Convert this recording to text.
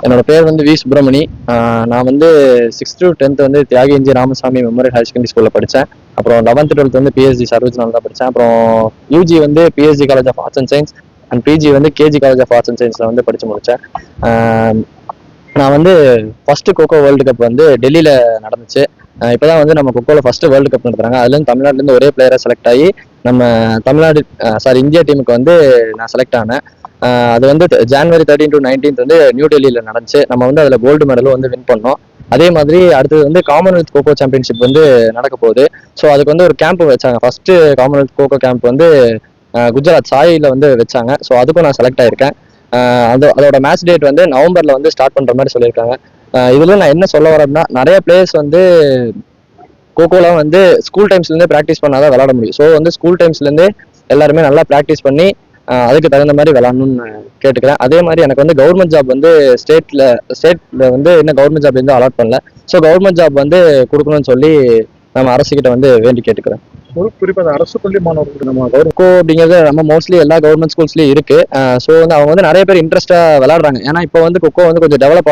என்னோட பேர் வந்து வி சுப்பிரமணி. நான் வந்து 6th to 10th வந்து தியாகி ராமசாமி மெமோரியல் ஹையர் செகண்டரி ஸ்கூலில் படித்தேன். அப்புறம் 11th 12th வந்து பிஎஸ்ஜி சர்வீஸ்னால தான் படித்தேன். அப்புறம் யூஜி வந்து PSG college of arts and science and PG வந்து KG college of arts and சயின்ஸில் வந்து படித்து முடித்தேன். நான் வந்து ஃபர்ஸ்ட் கோகோ வேர்ல்டு கப் வந்து டெல்லியில் நடந்துச்சு. இப்போதான் வந்து நம்ம கொக்கோவில் ஃபர்ஸ்ட் வேர்ல்டு கப் நடத்துறாங்க. அதுலேருந்து தமிழ்நாட்டிலேருந்து ஒரே பிளேயராக செலக்ட் ஆகி நம்ம தமிழ்நாடு இந்தியா டீமுக்கு வந்து நான் செலக்ட் ஆனேன். அது வந்து January 13 to 19 வந்து நியூ டெல்லியில் நடந்துச்சு. நம்ம வந்து அதில் கோல்டு மெடலும் வந்து வின் பண்ணோம். அதே மாதிரி அடுத்தது வந்து காமன்வெல்த் கோகோ சாம்பியன்ஷிப் வந்து நடக்க போகுது. ஸோ அதுக்கு வந்து ஒரு கேம்ப் வச்சாங்க. ஃபர்ஸ்ட் காமன்வெல்த் கோகோ கேம்ப் வந்து குஜராத் சாயில வந்து வச்சாங்க. ஸோ அதுக்கும் நான் செலக்ட் ஆயிருக்கேன். அதோட மேட்ச் டேட் வந்து நவம்பர்ல வந்து ஸ்டார்ட் பண்ற மாதிரி சொல்லியிருக்காங்க. இதுல நான் என்ன சொல்ல வரேன்னா, நிறைய பிளேயர்ஸ் வந்து கோகோலாம் வந்து ஸ்கூல் டைம்ஸ்லேருந்தே ப்ராக்டிஸ் பண்ணாதான் விளாட முடியும். ஸோ வந்து ஸ்கூல் டைம்ஸ்லேருந்தே எல்லாருமே நல்லா ப்ராக்டிஸ் பண்ணி அதுக்கு தகுந்த மாதிரி விளாடணும்னு கேட்டுக்கிறேன். அதே மாதிரி எனக்கு வந்து கவர்மெண்ட் ஜாப் வந்து ஸ்டேட்ல வந்து இன்னும் கவர்மெண்ட் ஜாப் வந்து அலாட் பண்ணல. ஸோ கவர்மெண்ட் ஜாப் வந்து கொடுக்கணும்னு சொல்லி நம்ம அரசுகிட்ட வந்து வேண்டி கேட்டுக்கிறேன். குறிப்பாக அரசு பள்ளி மாணவர்களுக்கு நம்ம கோகோ அப்படிங்கிறது நம்ம மோஸ்ட்லி எல்லா கவர்மெண்ட் ஸ்கூல்ஸ்லயும் இருக்கு. ஸோ வந்து அவங்க வந்து நிறைய பேர் இன்ட்ரெஸ்டா விளையாடுறாங்க. ஏன்னா இப்போ வந்து கொக்கோ வந்து கொஞ்சம் டெவலப்